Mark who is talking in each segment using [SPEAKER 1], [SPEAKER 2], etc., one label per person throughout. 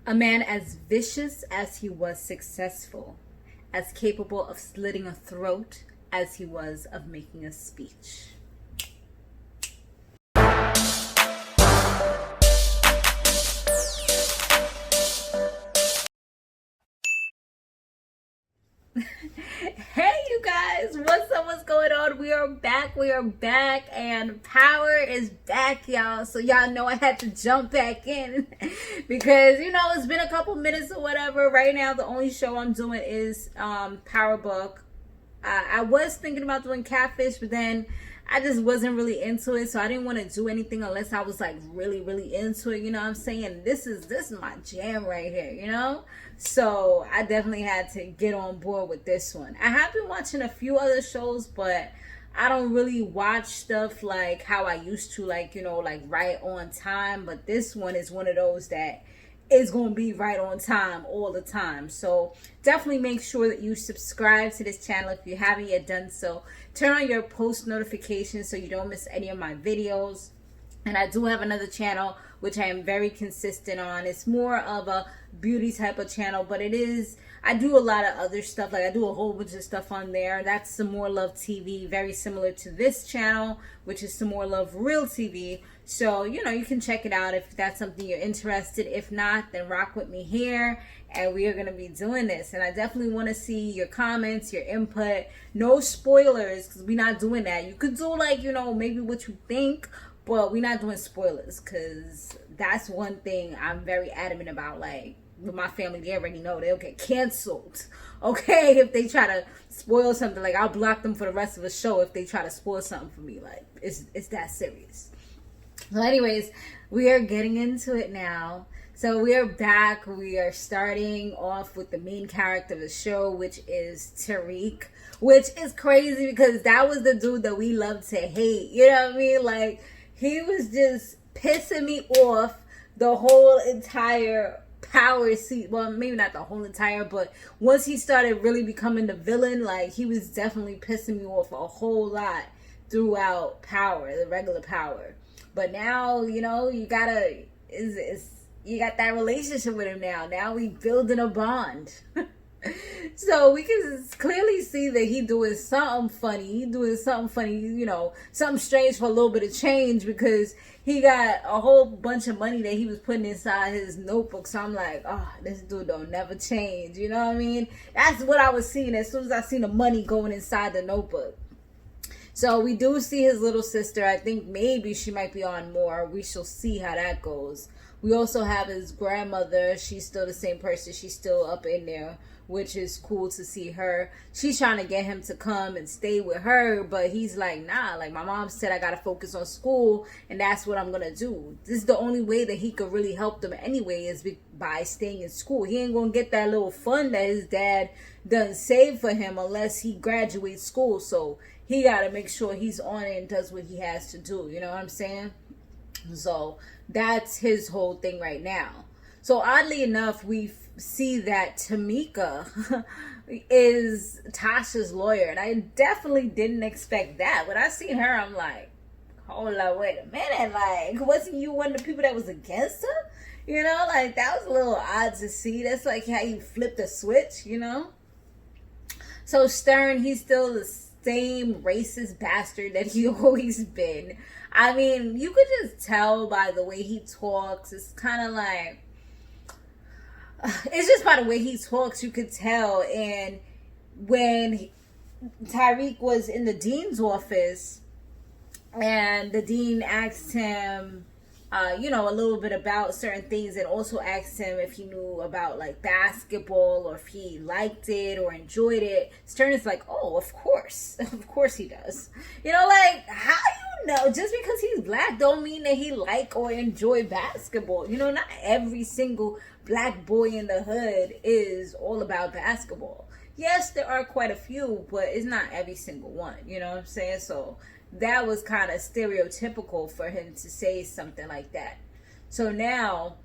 [SPEAKER 1] A man as vicious as he was successful, as capable of slitting a throat as he was of making a speech. Hey you guys, what's up, what's going on? We are back, and power is back, y'all. So y'all know I had to jump back in because it's been a couple minutes or whatever. Right now the only show I'm doing is Power Book. I was thinking about doing Catfish, but then I just wasn't really into it, so I didn't want to do anything unless I was like really into it. You know what I'm saying? This is my jam right here, So I definitely had to get on board with this one. I have been watching a few other shows, but I don't really watch stuff like how I used to, like right on time. But this one is one of those that is going to be right on time all the time. So definitely make sure that you subscribe to this channel if you haven't yet done so. Turn on your post notifications so you don't miss any of my videos. And I do have another channel which I am very consistent on. It's more of a beauty type of channel, but I do a lot of other stuff. Like I do a whole bunch of stuff on there. That's Some More Love TV, very similar to this channel, which is Some More Love Real TV. So, you can check it out if that's something you're interested. If not, then rock with me here, and we are going to be doing this. And I definitely want to see your comments, your input. No spoilers, because we're not doing that. You could do maybe what you think, but we're not doing spoilers, because that's one thing I'm very adamant about. Like, with my family, they already know they'll get canceled, okay? If they try to spoil something, like, I'll block them for the rest of the show if they try to spoil something for me. Like, it's that serious. So anyways, we are getting into it now. So we are back. We are starting off with the main character of the show, which is Tariq, which is crazy because that was the dude that we love to hate. You know what I mean? Like, he was just pissing me off the whole entire Power seat. Well, maybe not the whole entire, but once he started really becoming the villain, like, he was definitely pissing me off a whole lot throughout Power, the regular Power. But now, you got that relationship with him now. Now we building a bond. So we can clearly see that he doing something funny. Something strange for a little bit of change, because he got a whole bunch of money that he was putting inside his notebook. So I'm like, oh, this dude don't never change. You know what I mean? That's what I was seeing as soon as I seen the money going inside the notebook. So we do see his little sister. I think maybe she might be on more. We shall see how that goes. We also have his grandmother. She's still the same person. She's still up in there, which is cool to see her. She's trying to get him to come and stay with her, but he's like, nah, like, my mom said I gotta focus on school, and that's what I'm gonna do. This is the only way that he could really help them anyway, is by staying in school. He ain't gonna get that little fund that his dad done save for him unless he graduates school. So he gotta make sure he's on it and does what he has to do. You know what I'm saying? So that's his whole thing right now. So oddly enough, we see that Tamika is Tasha's lawyer, and I definitely didn't expect that. When I seen her, I'm like, hold on, wait a minute, like, wasn't you one of the people that was against her? Like, that was a little odd to see. That's like how you flip the switch, So Stern, he's still the same racist bastard that he always been. I mean, you could just tell by the way he talks. It's kind of like, it's just by the way he talks, you could tell. And when Tariq was in the dean's office and the dean asked him, a little bit about certain things, and also asked him if he knew about like basketball or if he liked it or enjoyed it, Stern is like, oh, of course he does. Like, how just because he's black don't mean that he like or enjoy basketball. Not every single black boy in the hood is all about basketball. Yes, there are quite a few, but it's not every single one. You know what I'm saying? So that was kind of stereotypical for him to say something like that. So now,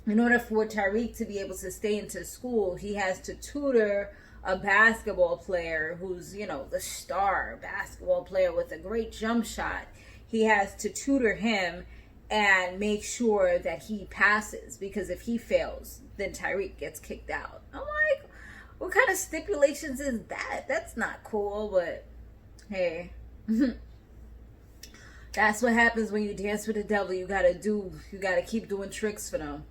[SPEAKER 1] in order for Tariq to be able to stay into school, he has to tutor a basketball player who's, the star basketball player with a great jump shot. He has to tutor him and make sure that he passes, because if he fails, then Tariq gets kicked out. I'm like, what kind of stipulations is that? That's not cool, but hey. That's what happens when you dance with the devil. You gotta keep doing tricks for them.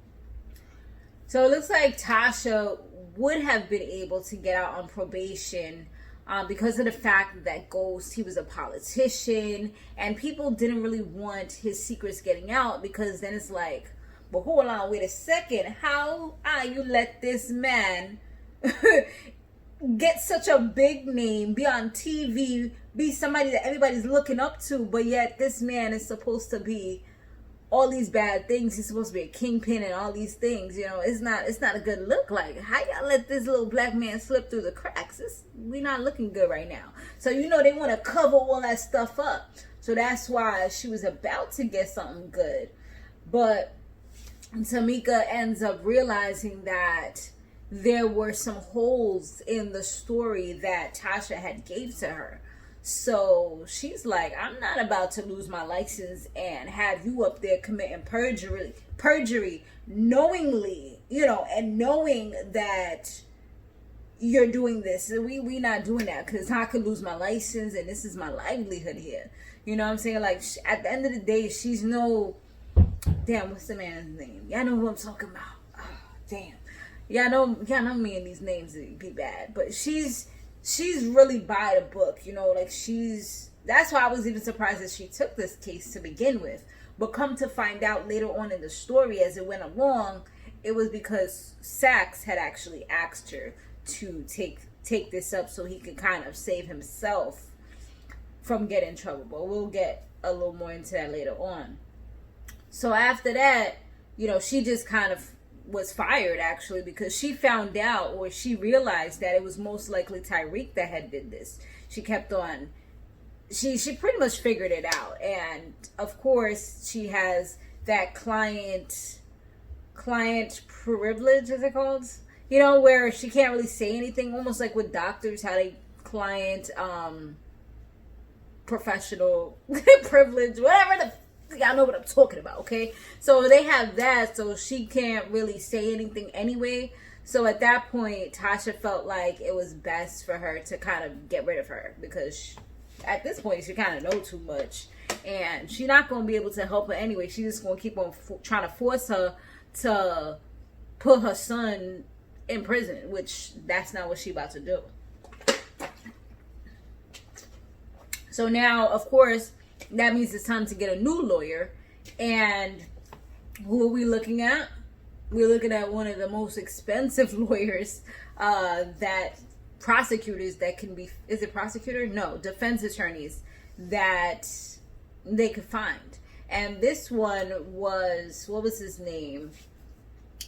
[SPEAKER 1] So it looks like Tasha would have been able to get out on probation because of the fact that Ghost, he was a politician, and people didn't really want his secrets getting out, because then it's like, but hold on, wait a second, how you let this man get such a big name, be on TV, be somebody that everybody's looking up to, but yet this man is supposed to be all these bad things. He's supposed to be a kingpin and all these things. You know, it's not a good look. Like, how y'all let this little black man slip through the cracks? We're not looking good right now. So, you know, they want to cover all that stuff up. So that's why she was about to get something good. But Tamika ends up realizing that there were some holes in the story that Tasha had gave to her. So she's like, I'm not about to lose my license and have you up there committing perjury knowingly, you know, and knowing that you're doing this. We not doing that, because I could lose my license and this is my livelihood here. You know what I'm saying? Like, at the end of the day, she's no, damn, what's the man's name? Y'all know who I'm talking about. Oh, damn. Y'all know me and these names be bad, but she's really by the book, you know, like that's why I was even surprised that she took this case to begin with. But come to find out later on in the story, as it went along, it was because Saxe had actually asked her to take this up so he could kind of save himself from getting in trouble. But we'll get a little more into that later on. So after that, you know, she just kind of was fired, actually, because she found out, or she realized, that it was most likely Tyriq that had did this. She kept on, she pretty much figured it out. And of course she has that client privilege, is it called, you know, where she can't really say anything, almost like with doctors, how they client professional privilege, whatever the y'all know what I'm talking about, okay? So they have that, so she can't really say anything anyway. So at that point, Tasha felt like it was best for her to kind of get rid of her, because at this point, she kind of know too much. And she's not going to be able to help her anyway. She's just going to keep on trying to force her to put her son in prison, which that's not what she's about to do. So now, of course, that means it's time to get a new lawyer. And who are we looking at? We're looking at one of the most expensive lawyers that prosecutors that can be, is it prosecutor? No, defense attorneys that they could find. And this one was, what was his name?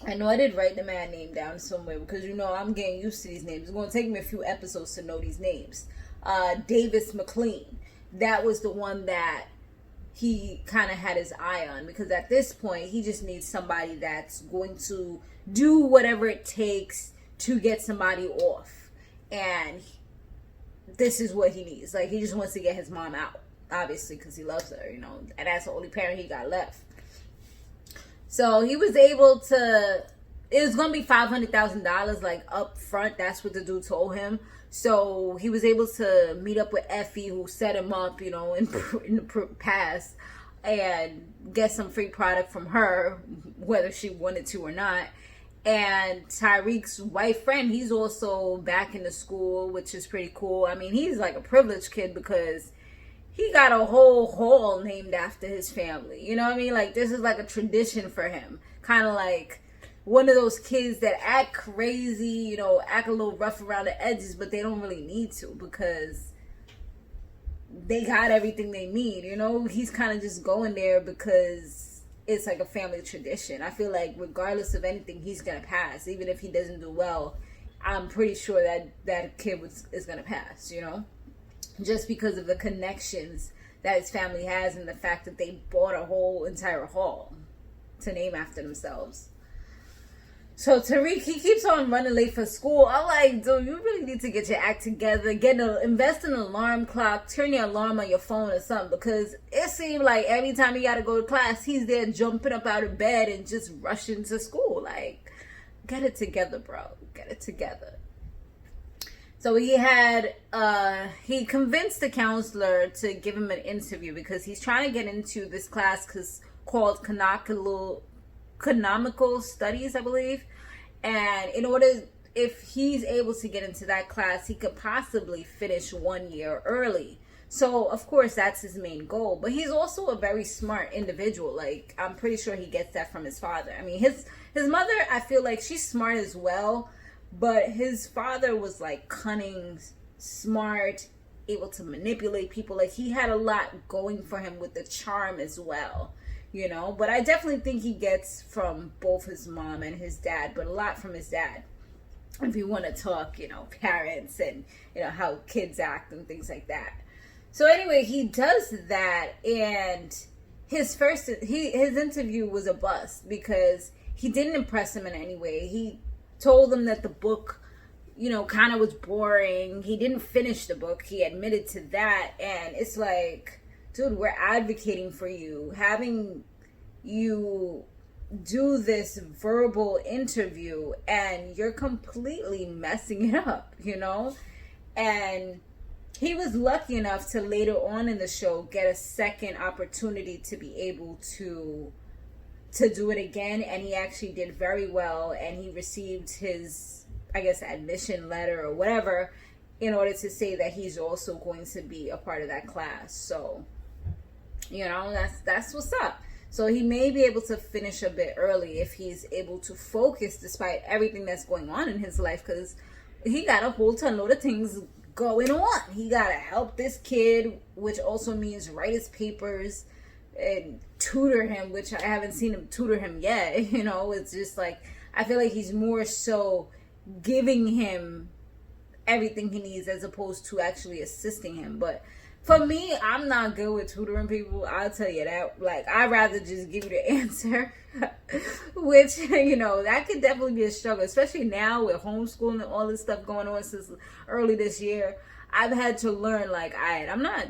[SPEAKER 1] I know I did write the man name down somewhere, because, you know, I'm getting used to these names. It's going to take me a few episodes to know these names. Davis McLean. That was the one that he kind of had his eye on, because at this point, he just needs somebody that's going to do whatever it takes to get somebody off. And this is what he needs. Like, he just wants to get his mom out, obviously, because he loves her, you know, and that's the only parent he got left. So he was able to, it was going to be $500,000, like, up front. That's what the dude told him. So he was able to meet up with Effie, who set him up, you know, in the past, and get some free product from her, whether she wanted to or not. And Tyriq's white friend, he's also back in the school, which is pretty cool. I mean, he's like a privileged kid, because he got a whole hall named after his family. You know what I mean? Like, this is like a tradition for him. Kind of like one of those kids that act crazy, you know, act a little rough around the edges, but they don't really need to, because they got everything they need, you know? He's kind of just going there because it's like a family tradition. I feel like regardless of anything, he's going to pass. Even if he doesn't do well, I'm pretty sure that kid is going to pass, you know? Just because of the connections that his family has, and the fact that they bought a whole entire hall to name after themselves. So Tariq, he keeps on running late for school. I'm like, dude, you really need to get your act together. Invest in an alarm clock. Turn your alarm on your phone or something. Because it seemed like every time he got to go to class, he's there jumping up out of bed and just rushing to school. Like, get it together, bro. Get it together. So he convinced the counselor to give him an interview because he's trying to get into this class called canonical studies, I believe. And if he's able to get into that class, he could possibly finish 1 year early. So of course that's his main goal, but he's also a very smart individual. Like, I'm pretty sure he gets that from his father. I mean, his mother, I feel like she's smart as well, but his father was like cunning, smart, able to manipulate people. Like, he had a lot going for him with the charm as well. But I definitely think he gets from both his mom and his dad, but a lot from his dad. If you want to talk, parents and, how kids act and things like that. So anyway, he does that, and his interview was a bust because he didn't impress him in any way. He told him that the book, kind of was boring. He didn't finish the book. He admitted to that, and it's like, dude, we're advocating for you. Having you do this verbal interview and you're completely messing it up, And he was lucky enough to later on in the show get a second opportunity to be able to do it again. And he actually did very well. And he received his, I guess, admission letter or whatever in order to say that he's also going to be a part of that class. So, that's what's up. So he may be able to finish a bit early if he's able to focus despite everything that's going on in his life, because he got a whole ton load of things going on. He got to help this kid, which also means write his papers and tutor him, which I haven't seen him tutor him yet. It's just like, I feel like he's more so giving him everything he needs as opposed to actually assisting him. But for me, I'm not good with tutoring people. I'll tell you that. Like, I'd rather just give you the answer, which, that could definitely be a struggle, especially now with homeschooling and all this stuff going on since early this year. I've had to learn, like,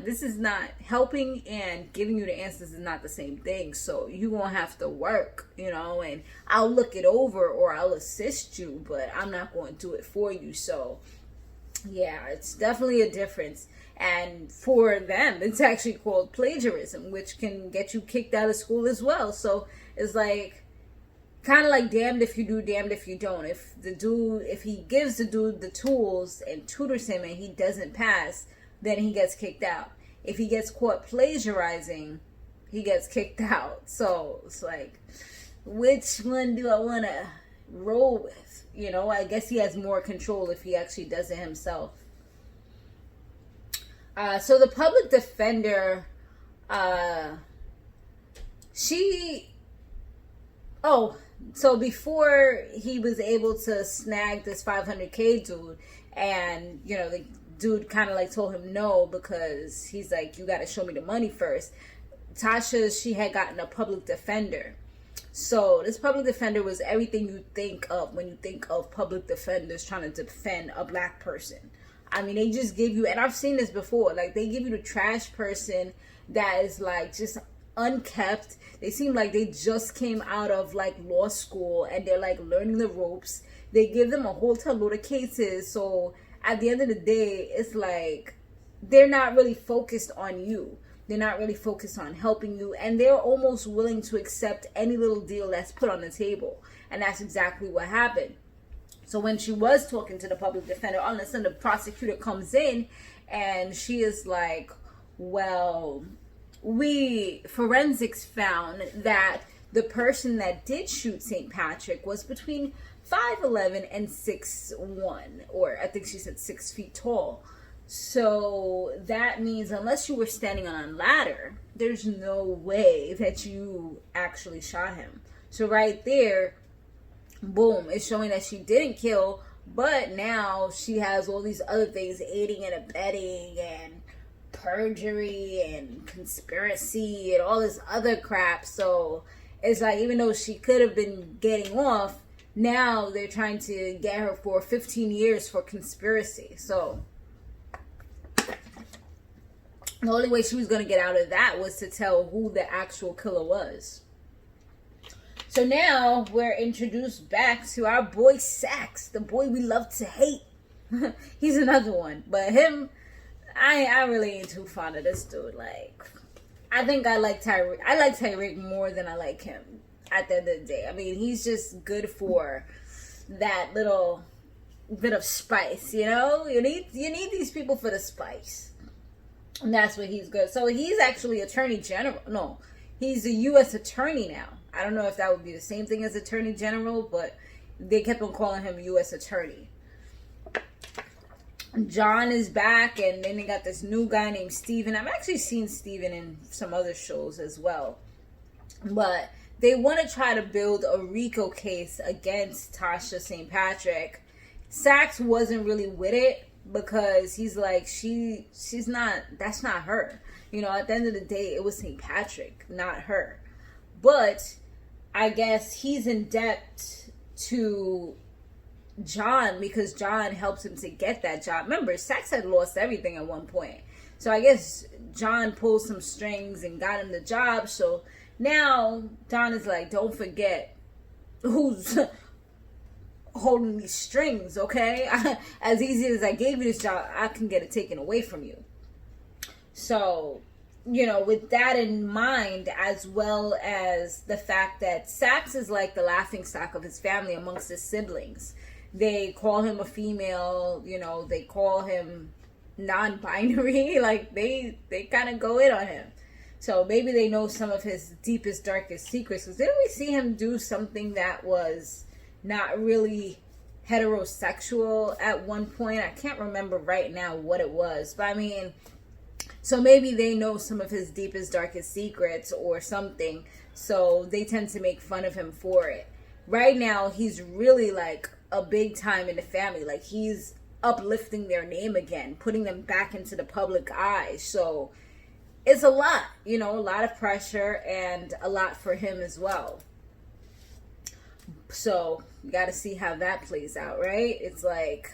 [SPEAKER 1] this is not helping, and giving you the answers is not the same thing. So you're going to have to work, and I'll look it over or I'll assist you, but I'm not going to do it for you. So yeah, it's definitely a difference. And for them, it's actually called plagiarism, which can get you kicked out of school as well. So it's like, kind of like damned if you do, damned if you don't. If he gives the dude the tools and tutors him and he doesn't pass, then he gets kicked out. If he gets caught plagiarizing, he gets kicked out. So it's like, which one do I want to roll with? I guess he has more control if he actually does it himself. So the public defender, so before he was able to snag this 500K dude, and, the dude kind of like told him no, because he's like, you got to show me the money first. Tasha, she had gotten a public defender. So this public defender was everything you think of when you think of public defenders trying to defend a black person. I mean, they just give you, and I've seen this before, like, they give you the trash person that is like just unkept. They seem like they just came out of like law school and they're like learning the ropes. They give them a whole ton load of cases. So at the end of the day, it's like they're not really focused on you. They're not really focused on helping you, and they're almost willing to accept any little deal that's put on the table. And that's exactly what happened. So when she was talking to the public defender, all of a sudden the prosecutor comes in and she is like, well, forensics found that the person that did shoot St. Patrick was between 5'11" and 6'1", or I think she said 6 feet tall. So that means unless you were standing on a ladder, there's no way that you actually shot him. So right there, boom, it's showing that she didn't kill, but now she has all these other things, aiding and abetting and perjury and conspiracy and all this other crap. So it's like, even though she could have been getting off, now they're trying to get her for 15 years for conspiracy. So the only way she was going to get out of that was to tell who the actual killer was. So now we're introduced back to our boy Sax, the boy we love to hate. He's another one. But him, I really ain't too fond of this dude. Like, I think I like Tyriq. I like Tyriq more than I like him at the end of the day. I mean, he's just good for that little bit of spice, you know? You need these people for the spice. And that's what he's good. So he's actually Attorney General. No, he's a U.S. Attorney now. I don't know if that would be the same thing as Attorney General, but they kept on calling him U.S. Attorney. John is back, and then they got this new guy named Steven. I've actually seen Steven in some other shows as well. But they want to try to build a RICO case against Tasha St. Patrick. Sax wasn't really with it because he's like, she's not, that's not her. You know, at the end of the day, it was St. Patrick, not her. But I guess he's in debt to John because John helped him to get that job. Remember, Sax had lost everything at one point. So I guess John pulled some strings and got him the job. So now John is like, don't forget who's holding these strings, okay? As easy as I gave you this job, I can get it taken away from you. So, you know, with that in mind, as well as the fact that Sax is like the laughingstock of his family amongst his siblings. They call him a female, you know, they call him non-binary. Like, they kind of go in on him. So maybe they know some of his deepest, darkest secrets. Because didn't we see him do something that was not really heterosexual at one point? I can't remember right now what it was. But I mean, so maybe they know some of his deepest, darkest secrets or something. So they tend to make fun of him for it. Right now, he's really like a big time in the family. Like, he's uplifting their name again, putting them back into the public eye. So it's a lot, you know, a lot of pressure and a lot for him as well. So you got to see how that plays out, right? It's like,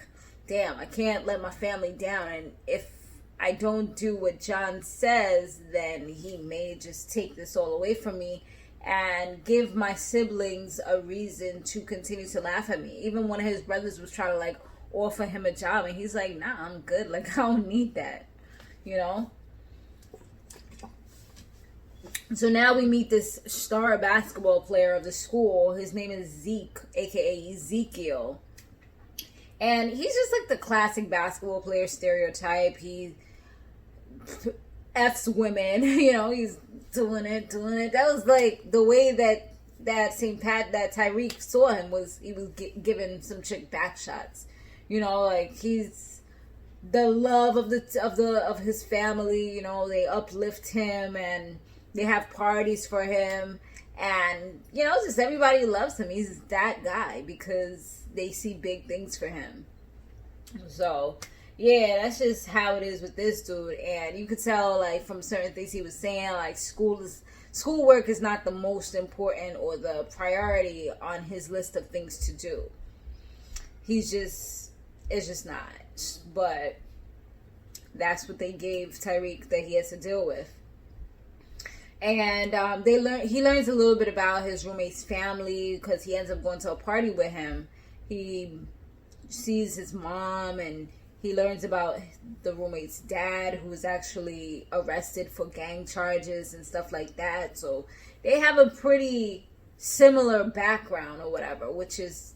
[SPEAKER 1] damn, I can't let my family down. And if I don't do what John says, then he may just take this all away from me and give my siblings a reason to continue to laugh at me. Even one of his brothers was trying to like offer him a job, and he's like, nah, I'm good. Like, I don't need that, you know? So now we meet this star basketball player of the school. His name is Zeke, aka Ezekiel. And he's just like the classic basketball player stereotype. He F's women, you know, he's doing it. That was like the way that Tyriq saw him, was he was giving some chick back shots. You know, like, he's the love of his family. You know, they uplift him and they have parties for him, and you know, just everybody loves him. He's that guy because they see big things for him. So yeah, that's just how it is with this dude. And you could tell, like, from certain things he was saying, like, schoolwork is not the most important or the priority on his list of things to do. It's just not. But that's what they gave Tariq that he has to deal with. And he learns a little bit about his roommate's family because he ends up going to a party with him. He sees his mom, and he learns about the roommate's dad, who was actually arrested for gang charges and stuff like that. So they have a pretty similar background or whatever, which is,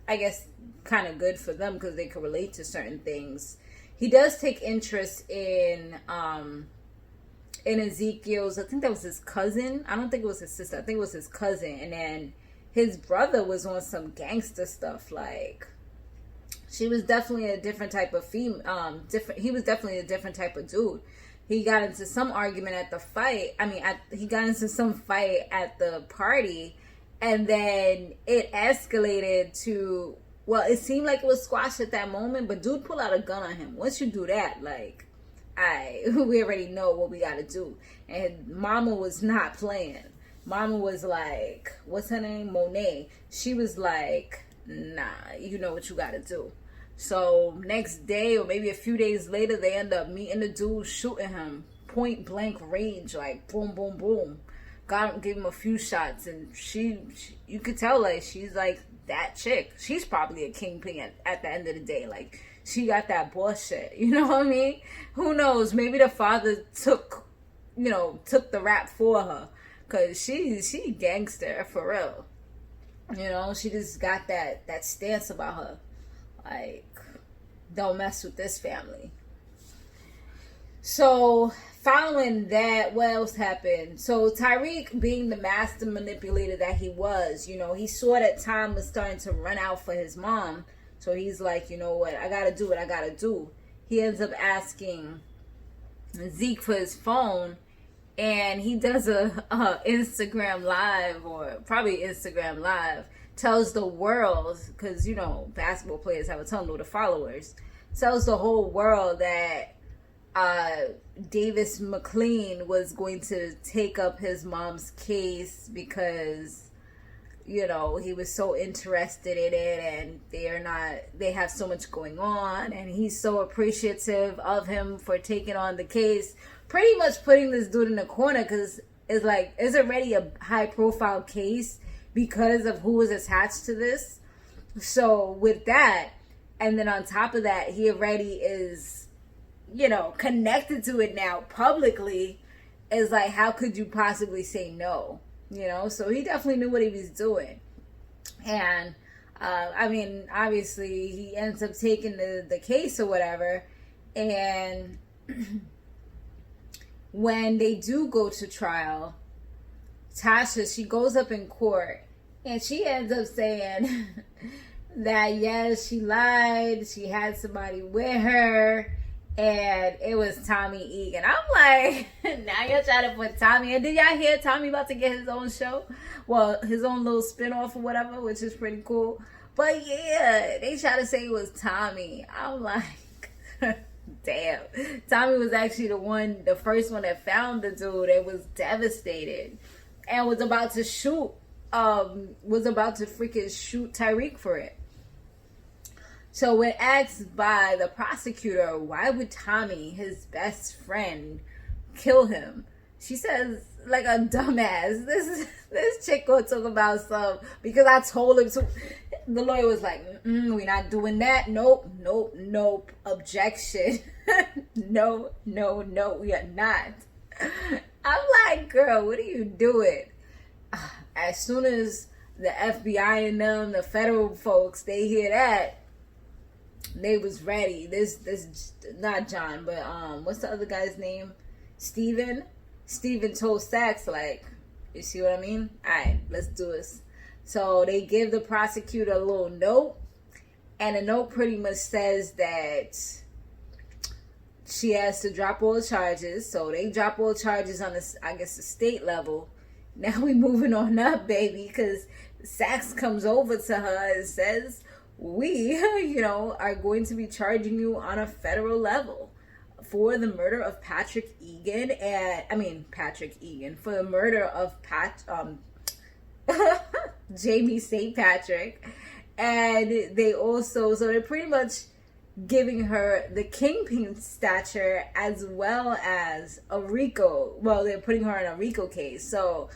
[SPEAKER 1] I guess, kind of good for them because they can relate to certain things. He does take interest in Ezekiel's, I think that was his cousin. I don't think it was his sister. I think it was his cousin. And then his brother was on some gangster stuff. Like, she was definitely a different type of female. He was definitely a different type of dude. He got into some argument at the fight. He got into some fight at the party, and then it escalated to, well, it seemed like it was squashed at that moment, but dude pulled out a gun on him. Once you do that, like, we already know what we got to do. And Mama was not playing. Mama was like, what's her name? Monet. She was like, nah, you know what you gotta do. So next day or maybe a few days later, they end up meeting the dude, shooting him point blank range, like boom, boom, boom. Got him, gave him a few shots, and she you could tell like she's like that chick. She's probably a kingpin at the end of the day. Like she got that boss shit. You know what I mean? Who knows? Maybe the father took the rap for her, cause she gangster for real. You know, she just got that stance about her. Like, don't mess with this family. So, following that, what else happened? So, Tariq, being the master manipulator that he was, he saw that time was starting to run out for his mom. So, he's like, you know what? I gotta do what I gotta do. He ends up asking Zeke for his phone. And he does a Instagram live, or probably Instagram live, tells the world, because basketball players have a ton of followers, tells the whole world that Davis McLean was going to take up his mom's case because he was so interested in it, and they have so much going on, and he's so appreciative of him for taking on the case, pretty much putting this dude in the corner, because it's already a high profile case because of who was attached to this. So with that, and then on top of that, he already is, connected to it now publicly. Is like, how could you possibly say no? So he definitely knew what he was doing. And, obviously he ends up taking the case or whatever. And when they do go to trial, Tasha, she goes up in court and she ends up saying that, yes, she lied. She had somebody with her. And it was Tommy Egan. I'm like, now you're trying to put Tommy. And did y'all hear Tommy about to get his own show? Well, his own little spinoff or whatever, which is pretty cool. But yeah, they try to say it was Tommy. I'm like, damn. Tommy was actually the first one that found the dude and was devastated. And was about to freaking shoot Tyriq for it. So when asked by the prosecutor, why would Tommy, his best friend, kill him? She says, like a dumbass, this chick gonna talk about some, because I told him to. The lawyer was like, we're not doing that. Nope, objection. No, we are not. I'm like, girl, what are you doing? As soon as the FBI and them, the federal folks, they hear that, they was ready. This not John, but what's the other guy's name? Steven told Sachs, like, you see what I mean? Alright, let's do this. So they give the prosecutor a little note, and the note pretty much says that she has to drop all charges. So they drop all charges on the state level. Now we moving on up, baby, because Sachs comes over to her and says, we, are going to be charging you on a federal level for the murder of Patrick Egan, for the murder of Jamie St. Patrick. And they also, so they're pretty much giving her the kingpin stature as well as a RICO. Well, they're putting her in a RICO case. So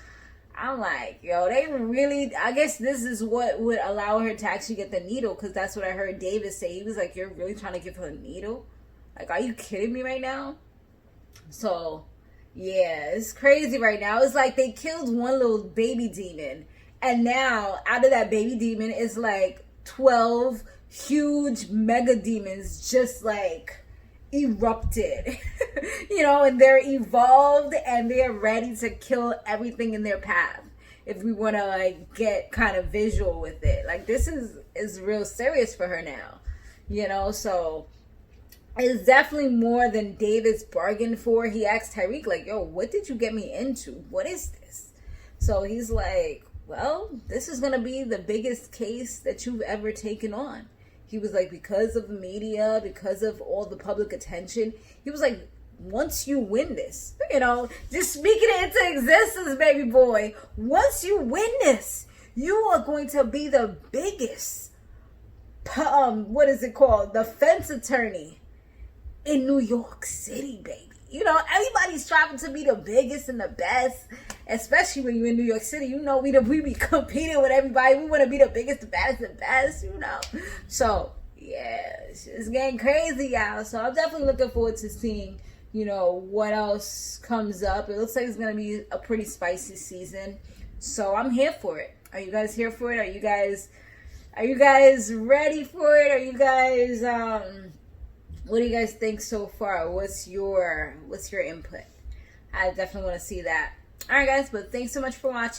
[SPEAKER 1] I'm like, yo, they really, I guess this is what would allow her to actually get the needle, because that's what I heard David say. He was like, you're really trying to give her a needle? Like, are you kidding me right now? So, yeah, it's crazy right now. It's like they killed one little baby demon, and now out of that baby demon is like 12 huge mega demons just like erupted. And they're evolved and they're ready to kill everything in their path. If we want to like get kind of visual with it, like this is real serious for her now, so it's definitely more than David's bargained for. He asked Tariq, like, yo, what did you get me into? What is this? So he's like, well, this is going to be the biggest case that you've ever taken on. He was like, because of the media, because of all the public attention, he was like, once you win this, just speaking it into existence, baby boy, once you win this, you are going to be the biggest what is it called? The fence attorney in New York City, baby. You know, everybody's striving to be the biggest and the best, especially when you're in New York City. You know, we be competing with everybody. We want to be the biggest, the baddest, the best, you know. So, yeah, it's getting crazy, y'all. So, I'm definitely looking forward to seeing, you know, what else comes up. It looks like it's going to be a pretty spicy season. So, I'm here for it. Are you guys here for it? Are you guys ready for it? Are you guys, what do you guys think so far? What's your input? I definitely want to see that. All right, guys, but thanks so much for watching.